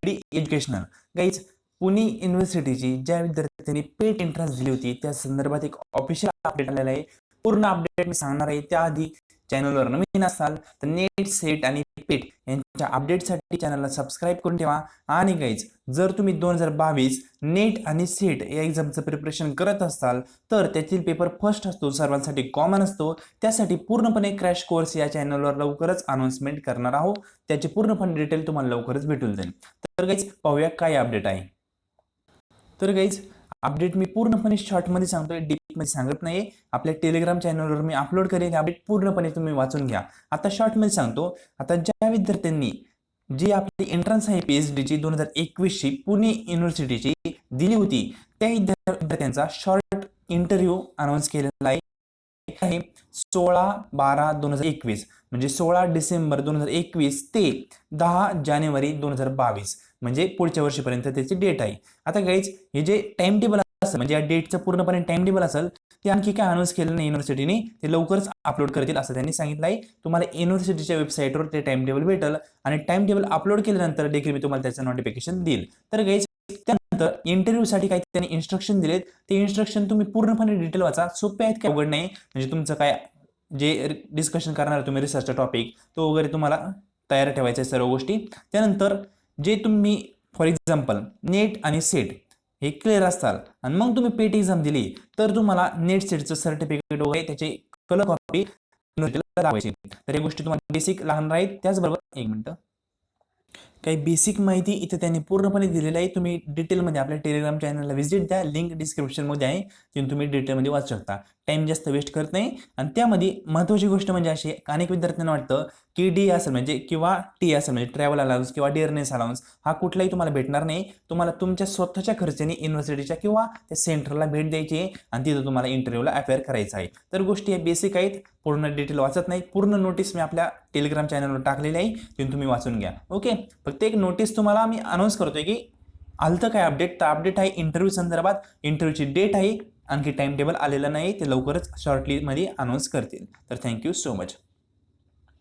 VPD educational guys Pune युनिव्हर्सिटीची ज्या विद्यार्थ्यांनी पेट entrance दिली होती त्या संदर्भात एक ऑफिशियल अपडेट आलेला आहे। पूर्ण अपडेट मी सांगणार आहे। त्याआधी चॅनलवर नवीन असाल तर नेट सेट आणि पेट यांच्या अपडेटसाठी चॅनलला सबस्क्राइब करून ठेवा। आणि गाईज जर तुम्ही 2022 नेट आणि सेट या एक्झामचं प्रिपरेशन करत असाल तर त्यातील पेपर फर्स्ट असतो, सर्वांसाठी कॉमन असतो। त्यासाठी पूर्णपणे क्रॅश कोर्स या चॅनलवर लवकरच अनाउन्समेंट करणार आहोत। त्याची पूर्णपणे डिटेल तुम्हाला लवकरच भेटून जाईल। तर गाईज पाहूया काय अपडेट आहे। तर गाईज अपडेट मी पूर्णपणे शॉर्ट मध्ये सांगतोय, डीप मध्ये सांगत नाही। आपल्या टेलिग्राम चॅनलवर मी अपलोड करेल, अपडेट पूर्णपणे तुम्ही वाचून घ्या। आता शॉर्ट मध्ये सांगतो। आता ज्या विद्यार्थ्यांनी जी आपली एंट्रन्स आहे PhD ची 2021 ची पुणे युनिव्हर्सिटीची दिली होती त्या विद्यार्थ्यांचा शॉर्ट इंटरव्ह्यू अनाउन्स केलेला आहे 16/12/2021 म्हणजे 16 डिसेंबर 2021 ते 10 जानेवारी 2022 म्हणजे पुढच्या वर्षीपर्यंत त्याची डेट आहे। आता गाईज हे जे टाइम टेबल असेल म्हणजे या डेटचं पूर्णपणे टाइम टेबल असेल ते आणखी काय अनाउन्स केलं नाही युनिव्हर्सिटीने, ते लवकरच अपलोड करतील असं त्यांनी सांगितलं आहे। तुम्हाला युनिव्हर्सिटीच्या वेबसाईटवर ते टाइम टेबल भेटेल आणि टाइम टेबल अपलोड केल्यानंतर देखील मी तुम्हाला त्याचं नोटिफिकेशन देईल। तर गाईज त्यानंतर इंटरव्ह्यू साठी काही त्यांनी इन्स्ट्रक्शन दिलेत, ते इन्स्ट्रक्शन तुम्ही पूर्णपणे डिटेल वाचा। सोपे आहेत, काय अवघड नाही। म्हणजे तुमचं काय जे डिस्कशन करणार तुम्ही रिसर्चचा टॉपिक तो वगैरे तुम्हाला तयार ठेवायचा आहे सर्व गोष्टी। त्यानंतर जे तुम्ही फॉर एक्झाम्पल नेट आणि सेट हे क्लिअर असताल आणि मग तुम्ही पेट एक्झाम दिली तर तुम्हाला नेट सेटचं सर्टिफिकेट वगैरे त्याची कलर कॉपी लावायची। तर या गोष्टी तुम्हाला बेसिक लागणार आहेत। त्याचबरोबर एक मिनिट काही बेसिक माहिती इथे त्यांनी पूर्णपणे दिलेली आहे। तुम्ही डिटेलमध्ये आपल्या टेलिग्राम चॅनलला व्हिजिट द्या, लिंक डिस्क्रिप्शनमध्ये आहे, तिथून तुम्ही डिटेलमध्ये वाचू शकता। टाइम जास्त वेस्ट करत नाही। आणि त्यामध्ये महत्त्वाची गोष्ट म्हणजे अशी अनेक विद्यार्थ्यांना वाटतं की डी असेल म्हणजे किंवा टी असेल म्हणजे ट्रॅव्हल अलाउन्स किंवा डिअरनेस अलाउन्स हा कुठलाही तुम्हाला भेटणार नाही। तुम्हाला तुमच्या स्वतःच्या खर्चाने युनिव्हर्सिटीच्या किंवा त्या सेंटरला भेट द्यायची आहे आणि तिथं तुम्हाला इंटरव्ह्यूला अपेअर करायचं आहे। तर गोष्टी या बेसिक आहेत, पूर्ण डिटेल वाचत नाही। पूर्ण नोटीस मी आपल्या टेलिग्राम चॅनलवर टाकलेली आहे, तिथून तुम्ही वाचून घ्या। ओके, फक्त एक नोटीस तुम्हाला मी अनाउन्स करतोय की आलतं काय अपडेट, तर अपडेट आहे इंटरव्ह्यू संदर्भात। इंटरव्ह्यूची डेट आहे, आणखी टाइम टेबल आलेलं नाही, ते लवकरच शॉर्टली मध्ये अनाउन्स करतील। तर थँक्यू सो मच।